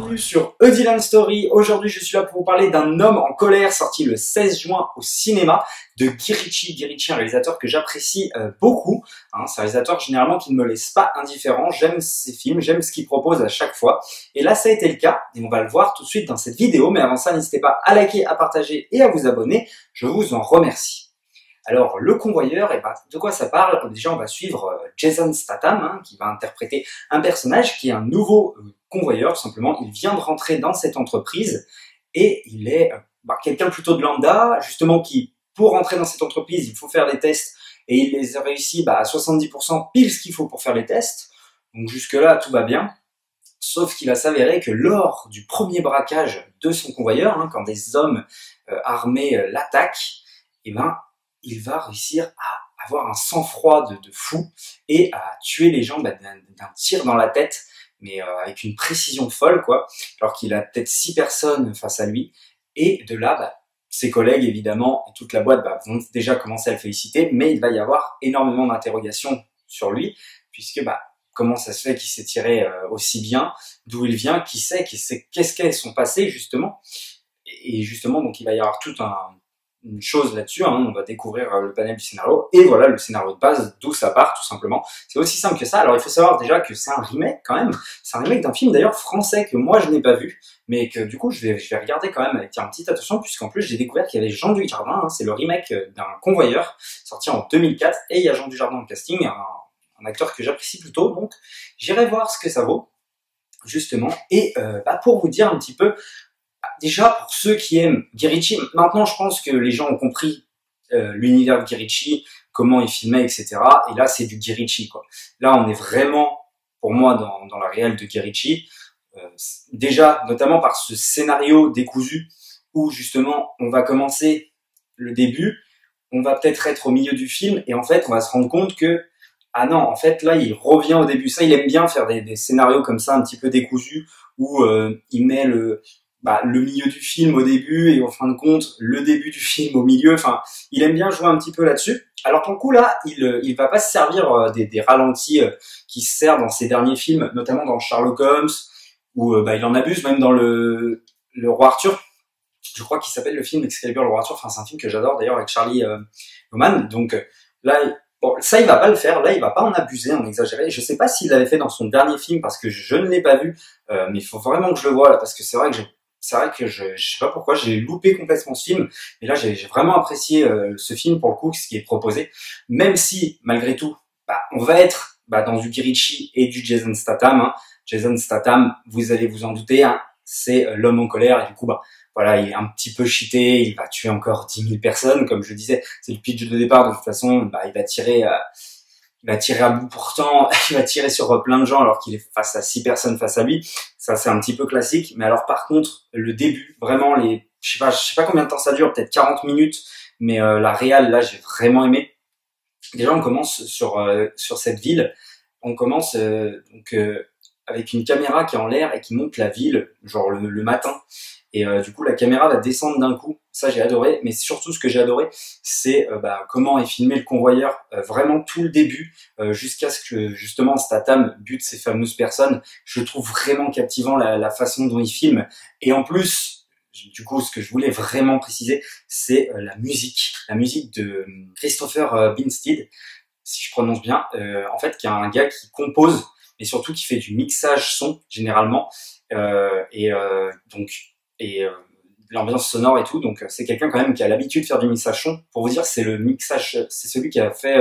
bienvenue sur A Dylan Story. Aujourd'hui, je suis là pour vous parler d'un homme en colère sorti le 16 juin au cinéma de Guy Ritchie. Guy Ritchie, un réalisateur que j'apprécie beaucoup. C'est un réalisateur généralement qui ne me laisse pas indifférent. J'aime ses films, j'aime ce qu'il propose à chaque fois. Et là, ça a été le cas et on va le voir tout de suite dans cette vidéo. Mais avant ça, n'hésitez pas à liker, à partager et à vous abonner. Je vous en remercie. Alors, Le Convoyeur, de quoi ça parle? Déjà, on va suivre Jason Statham, qui va interpréter un personnage qui est un nouveau convoyeur, tout simplement. Il vient de rentrer dans cette entreprise et il est quelqu'un plutôt de lambda, justement, qui, pour rentrer dans cette entreprise, il faut faire des tests et il les a réussi à 70% pile ce qu'il faut pour faire les tests. Donc jusque-là, tout va bien. Sauf qu'il va s'avérer que lors du premier braquage de son convoyeur, quand des hommes armés l'attaquent, il va réussir à avoir un sang-froid de fou et à tuer les gens d'un tir dans la tête, mais avec une précision folle, quoi, alors qu'il a peut-être 6 personnes face à lui. Et de là, ses collègues, évidemment, et toute la boîte vont déjà commencer à le féliciter, mais il va y avoir énormément d'interrogations sur lui, puisque comment ça se fait qu'il s'est tiré aussi bien, d'où il vient, qui c'est, qu'est-ce qu'est son passé, justement. Et justement, donc il va y avoir toute une chose là-dessus, on va découvrir le panel du scénario, et voilà le scénario de base, d'où ça part, tout simplement. C'est aussi simple que ça. Alors il faut savoir déjà que c'est un remake, quand même. C'est un remake d'un film, d'ailleurs, français, que moi je n'ai pas vu, mais que du coup je vais regarder quand même avec une petite attention, puisqu'en plus j'ai découvert qu'il y avait Jean Dujardin, c'est le remake d'un Convoyeur, sorti en 2004, et il y a Jean Dujardin au casting, un acteur que j'apprécie plutôt, donc j'irai voir ce que ça vaut, justement, et pour vous dire un petit peu. Déjà, pour ceux qui aiment Guy Ritchie, maintenant je pense que les gens ont compris l'univers de Guy Ritchie, comment il filmait, etc. Et là, c'est du Guy Ritchie, quoi. Là, on est vraiment, pour moi, dans la réelle de Guy Ritchie. Déjà, notamment par ce scénario décousu, où justement, on va commencer le début, on va peut-être être au milieu du film, et en fait, on va se rendre compte que, ah non, en fait, là, il revient au début. Ça, il aime bien faire des scénarios comme ça, un petit peu décousus, où il met le milieu du film au début et en fin de compte le début du film au milieu. Enfin, il aime bien jouer un petit peu là-dessus. Alors pour le coup là, il va pas se servir des ralentis qui se servent dans ses derniers films, notamment dans Sherlock Holmes, où il en abuse, même dans le Roi Arthur. Je crois qu'il s'appelle le film Excalibur le Roi Arthur. Enfin, c'est un film que j'adore d'ailleurs avec Charlie Hunnam. Donc là, bon, ça il va pas le faire. Là, il va pas en abuser, en exagérer. Je sais pas s'il l'avait fait dans son dernier film parce que je ne l'ai pas vu, mais il faut vraiment que je le voie là parce que c'est vrai que je sais pas pourquoi, j'ai loupé complètement ce film, mais là j'ai vraiment apprécié ce film pour le coup, ce qui est proposé, même si malgré tout, on va être dans du Guy Ritchie et du Jason Statham. Jason Statham, vous allez vous en douter, c'est l'homme en colère, et du coup voilà, il est un petit peu cheaté, il va tuer encore 10 000 personnes, comme je disais, c'est le pitch de départ, de toute façon, il va tirer à bout portant, il va tirer sur plein de gens alors qu'il est face à 6 personnes face à lui. Ça, c'est un petit peu classique. Mais alors, par contre, le début, vraiment, je sais pas combien de temps ça dure, peut-être 40 minutes, mais la réal, là, j'ai vraiment aimé. Déjà, on commence sur cette ville. On commence avec une caméra qui est en l'air et qui monte la ville, genre le matin. Et du coup, la caméra va descendre d'un coup. Ça, j'ai adoré. Mais surtout, ce que j'ai adoré, c'est comment est filmé le convoyeur, vraiment tout le début, jusqu'à ce que justement Statham bute ces fameuses personnes. Je trouve vraiment captivant la façon dont il filme. Et en plus, du coup, ce que je voulais vraiment préciser, c'est la musique. La musique de Christopher Binstead, si je prononce bien. En fait, qui est un gars qui compose, mais surtout qui fait du mixage son, généralement. L'ambiance sonore et tout, donc c'est quelqu'un quand même qui a l'habitude de faire du mixage son. Pour vous dire, c'est celui qui a fait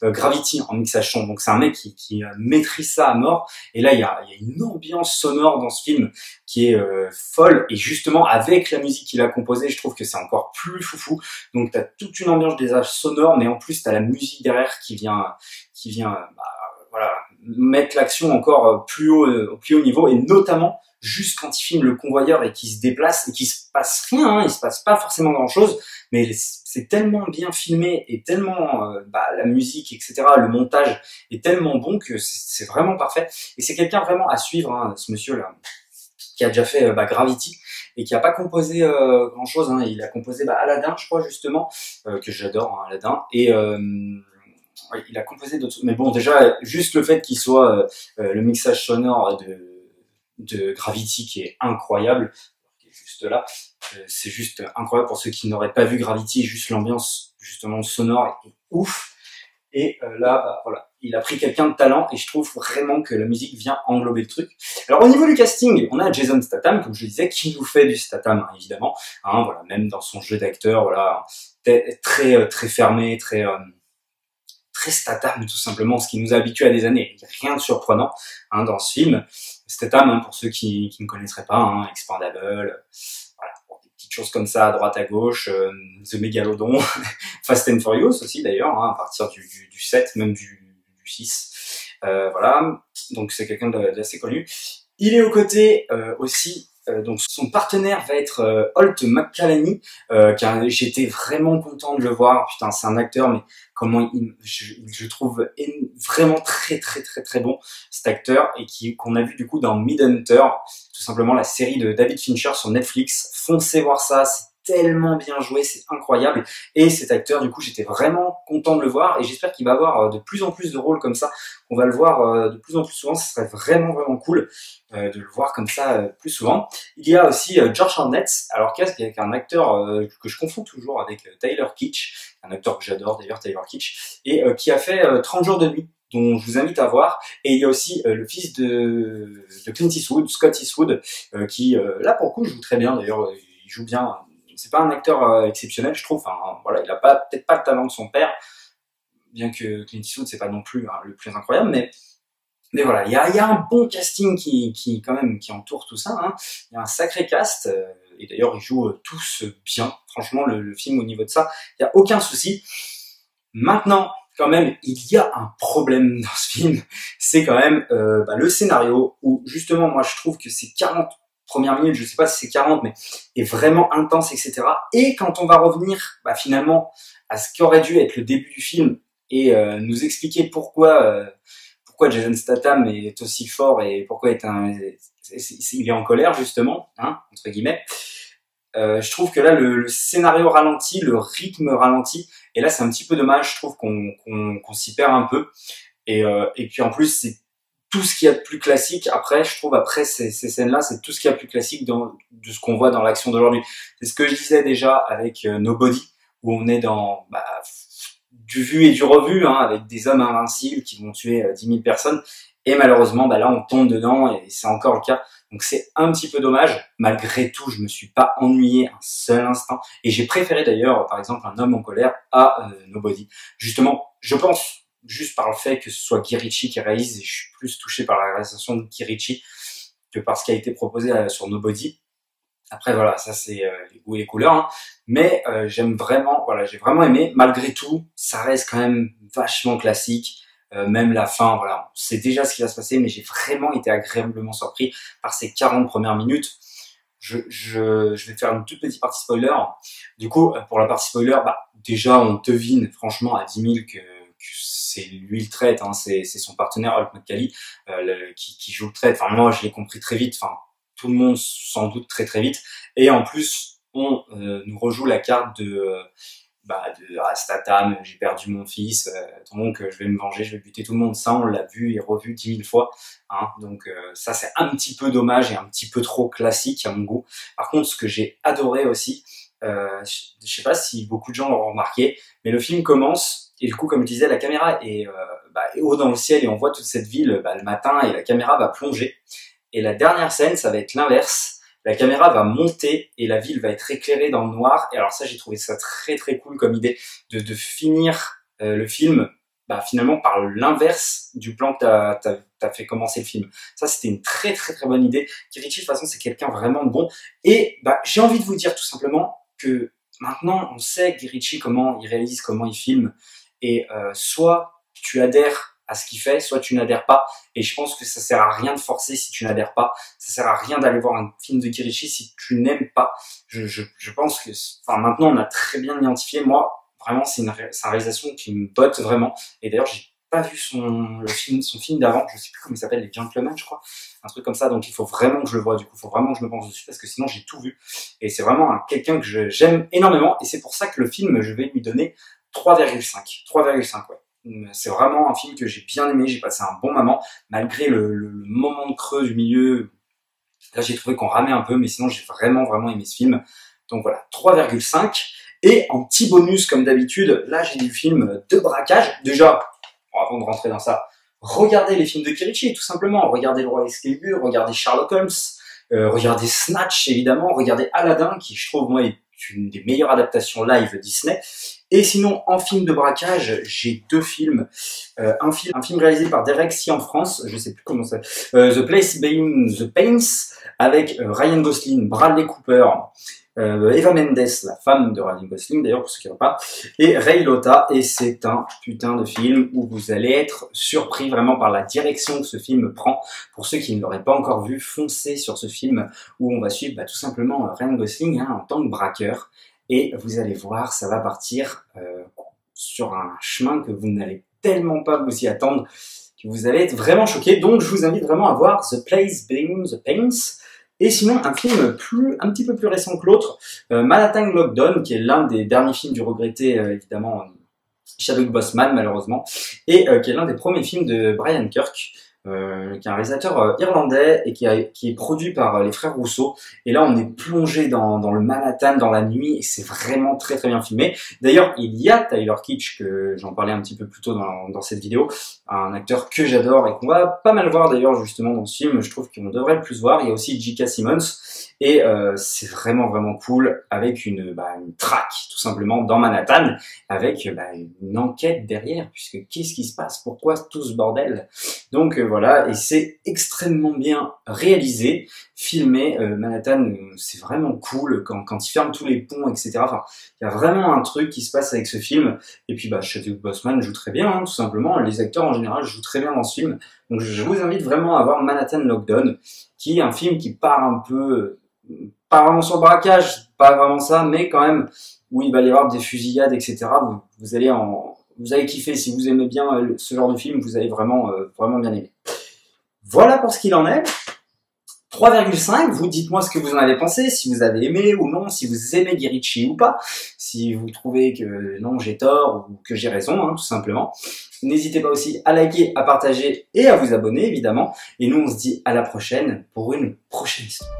Gravity en mixage son, donc c'est un mec qui maîtrise ça à mort. Et là il y a une ambiance sonore dans ce film qui est folle, et justement avec la musique qu'il a composée, je trouve que c'est encore plus foufou. Donc t'as toute une ambiance des âges sonores, mais en plus t'as la musique derrière qui vient voilà, mettre l'action encore au plus haut niveau, et notamment juste quand il filme le convoyeur et qu'il se déplace et qu'il se passe rien, il se passe pas forcément grand chose, mais c'est tellement bien filmé et tellement la musique, etc., le montage est tellement bon que c'est vraiment parfait. Et c'est quelqu'un vraiment à suivre, ce monsieur là, qui a déjà fait Gravity et qui a pas composé grand chose. Il a composé Aladdin, je crois, justement, que j'adore, Aladdin, et ouais, il a composé d'autres, mais bon, déjà juste le fait qu'il soit le mixage sonore de Gravity qui est incroyable, qui est juste là. C'est juste incroyable pour ceux qui n'auraient pas vu Gravity, juste l'ambiance justement sonore est ouf. Et là, bah, voilà, il a pris quelqu'un de talent et je trouve vraiment que la musique vient englober le truc. Alors au niveau du casting, on a Jason Statham, comme je le disais, qui nous fait du Statham, hein, évidemment. Hein, voilà, même dans son jeu d'acteur, voilà, très fermé, très Statham tout simplement, ce qui nous a habitués à des années. Il n'y a rien de surprenant hein, dans ce film. Statham, hein, pour ceux qui ne connaisseraient pas, hein, Expandable, voilà, des petites choses comme ça à droite à gauche, The Megalodon, Fast and Furious aussi d'ailleurs, hein, à partir du 7, même du 6. Voilà, donc c'est quelqu'un d'assez connu. Il est aux côtés aussi. Donc son partenaire va être Holt McCallany, j'étais vraiment content de le voir. Putain, c'est un acteur, mais comment je trouve vraiment très bon cet acteur et qu'on a vu du coup dans Mindhunter, tout simplement la série de David Fincher sur Netflix. Foncez voir ça, c'est tellement bien joué, c'est incroyable. Et cet acteur, du coup, j'étais vraiment content de le voir et j'espère qu'il va avoir de plus en plus de rôles comme ça. On va le voir de plus en plus souvent, ce serait vraiment cool de le voir comme ça plus souvent. Il y a aussi George Hartnett, alors qui est un acteur que je confonds toujours avec Tyler Kitsch, un acteur que j'adore d'ailleurs, Tyler Kitsch, et qui a fait 30 jours de nuit, dont je vous invite à voir. Et il y a aussi le fils de Clint Eastwood, Scott Eastwood, qui là pour le coup joue très bien d'ailleurs, il joue bien. C'est pas un acteur exceptionnel, je trouve. Enfin, voilà, il a peut-être pas le talent de son père, bien que Clint Eastwood c'est pas non plus hein, le plus incroyable, mais voilà, il y a un bon casting qui quand même qui entoure tout ça. Hein. Il y a un sacré cast et d'ailleurs ils jouent tous bien. Franchement, le film au niveau de ça, il y a aucun souci. Maintenant, quand même, il y a un problème dans ce film, c'est quand même le scénario où justement moi je trouve que ces 40 premières minutes, je sais pas si c'est 40, mais est vraiment intense, etc. Et quand on va revenir finalement à ce qu'aurait dû être le début du film et nous expliquer pourquoi Jason Statham est aussi fort et pourquoi il est en colère justement, hein, entre guillemets. Je trouve que là le scénario ralentit, le rythme ralentit, et là c'est un petit peu dommage. Je trouve qu'on s'y perd un peu. Et puis en plus c'est tout ce qu'il y a de plus classique. Après, je trouve après ces scènes-là, c'est tout ce qu'il y a de plus classique de ce qu'on voit dans l'action d'aujourd'hui. C'est ce que je disais déjà avec Nobody, où on est dans du vu et du revu, hein, avec des hommes invincibles qui vont tuer 10 000 personnes. Et malheureusement, là, on tombe dedans et c'est encore le cas. Donc c'est un petit peu dommage. Malgré tout, je me suis pas ennuyé un seul instant. Et j'ai préféré d'ailleurs, par exemple, Un homme en colère à Nobody. Justement, je pense, juste par le fait que ce soit Guy Ritchie qui réalise, et je suis plus touché par la réalisation de Guy Ritchie que par ce qui a été proposé sur Nobody. Après voilà, ça c'est les goûts et les couleurs, hein. Mais j'aime vraiment, voilà, j'ai vraiment aimé. Malgré tout, ça reste quand même vachement classique. Même la fin, voilà, on sait déjà ce qui va se passer, mais j'ai vraiment été agréablement surpris par ces 40 premières minutes. Je vais faire une toute petite partie spoiler. Du coup, pour la partie spoiler, déjà on devine franchement à 10 000 que c'est lui le traite, hein, c'est son partenaire Holt McCallany qui joue le traite. Enfin moi je l'ai compris très vite, enfin tout le monde sans doute très vite. Et en plus on nous rejoue la carte de Statham, j'ai perdu mon fils, donc je vais me venger, je vais buter tout le monde. Ça on l'a vu et revu 10 000 fois, hein, donc ça c'est un petit peu dommage et un petit peu trop classique à mon goût. Par contre ce que j'ai adoré aussi, je sais pas si beaucoup de gens l'ont remarqué, mais le film commence et du coup comme je disais la caméra est haut dans le ciel et on voit toute cette ville le matin et la caméra va plonger, et la dernière scène ça va être l'inverse. La caméra va monter et la ville va être éclairée dans le noir. Et alors ça, j'ai trouvé ça très cool comme idée de finir le film finalement par l'inverse du plan que t'as fait commencer le film. Ça, c'était une très bonne idée. Guy Ritchie, de toute façon, c'est quelqu'un vraiment de bon. Et j'ai envie de vous dire tout simplement que maintenant, on sait Guy Ritchie comment il réalise, comment il filme. Et soit tu adhères à ce qu'il fait, soit tu n'adhères pas. Et je pense que ça sert à rien de forcer si tu n'adhères pas. Ça sert à rien d'aller voir un film de Guy Ritchie si tu n'aimes pas. Je pense que, maintenant on a très bien identifié. Moi, vraiment, c'est une réalisation qui me botte vraiment. Et d'ailleurs, j'ai pas vu son film d'avant. Je sais plus comment il s'appelle, Les Gentlemen, je crois. Un truc comme ça. Donc il faut vraiment que je le voie. Du coup, il faut vraiment que je me pense dessus parce que sinon j'ai tout vu. Et c'est vraiment quelqu'un que j'aime énormément. Et c'est pour ça que le film, je vais lui donner 3,5. 3,5, ouais. C'est vraiment un film que j'ai bien aimé, j'ai passé un bon moment, malgré le moment de creux du milieu, Là, j'ai trouvé qu'on ramait un peu, mais sinon, j'ai vraiment aimé ce film. Donc voilà, 3,5. Et en petit bonus, comme d'habitude, là, j'ai des films de braquage. Déjà, avant de rentrer dans ça, regardez les films de Guy Ritchie, tout simplement. Regardez Le Roi Excalibur, regardez Sherlock Holmes, regardez Snatch, évidemment, regardez Aladdin, qui, je trouve, moi, est une des meilleures adaptations live Disney. Et sinon, en film de braquage, j'ai deux films. Un film réalisé par Derek Sy en France, je sais plus comment ça. The Place Beyond the Pains, avec Ryan Gosling, Bradley Cooper, Eva Mendes, la femme de Ryan Gosling d'ailleurs pour ceux qui ne savent pas, et Ray Liotta. Et c'est un putain de film où vous allez être surpris vraiment par la direction que ce film prend. Pour ceux qui ne l'auraient pas encore vu, foncez sur ce film où on va suivre tout simplement Ryan Gosling en tant que braqueur. Et vous allez voir, ça va partir sur un chemin que vous n'allez tellement pas vous y attendre, que vous allez être vraiment choqués. Donc je vous invite vraiment à voir The Place Beyond the Pains. Et sinon, un film un petit peu plus récent que l'autre, Manhattan Lockdown, qui est l'un des derniers films du regretté, évidemment, Chadwick Boseman, malheureusement, et qui est l'un des premiers films de Brian Kirk, qui est un réalisateur irlandais et qui est produit par les frères Rousseau. Et là, on est plongé dans le Manhattan, dans la nuit, et c'est vraiment très bien filmé. D'ailleurs, il y a Tyler Kitsch, que j'en parlais un petit peu plus tôt dans cette vidéo, un acteur que j'adore et qu'on va pas mal voir d'ailleurs justement dans ce film. Je trouve qu'on devrait le plus voir. Il y a aussi J.K. Simmons, et c'est vraiment cool, avec une traque tout simplement dans Manhattan, avec une enquête derrière, puisque qu'est-ce qui se passe, pourquoi tout ce bordel. Donc voilà, et c'est extrêmement bien réalisé, filmé. Manhattan, c'est vraiment cool quand il ferme tous les ponts, etc. Enfin, il y a vraiment un truc qui se passe avec ce film. Et puis Chadwick Boseman joue très bien, tout simplement. Les acteurs en général jouent très bien dans ce film. Donc je vous invite vraiment à voir Manhattan Lockdown, qui est un film qui part un peu, pas vraiment sur le braquage, pas vraiment ça, mais quand même où il va y avoir des fusillades, etc. Vous allez kiffer. Si vous aimez bien ce genre de film, vous allez vraiment bien aimer. Voilà pour ce qu'il en est. 3,5, vous dites-moi ce que vous en avez pensé, si vous avez aimé ou non, si vous aimez Guy Ritchie ou pas, si vous trouvez que non, j'ai tort ou que j'ai raison, tout simplement. N'hésitez pas aussi à liker, à partager et à vous abonner, évidemment. Et nous, on se dit à la prochaine pour une prochaine histoire.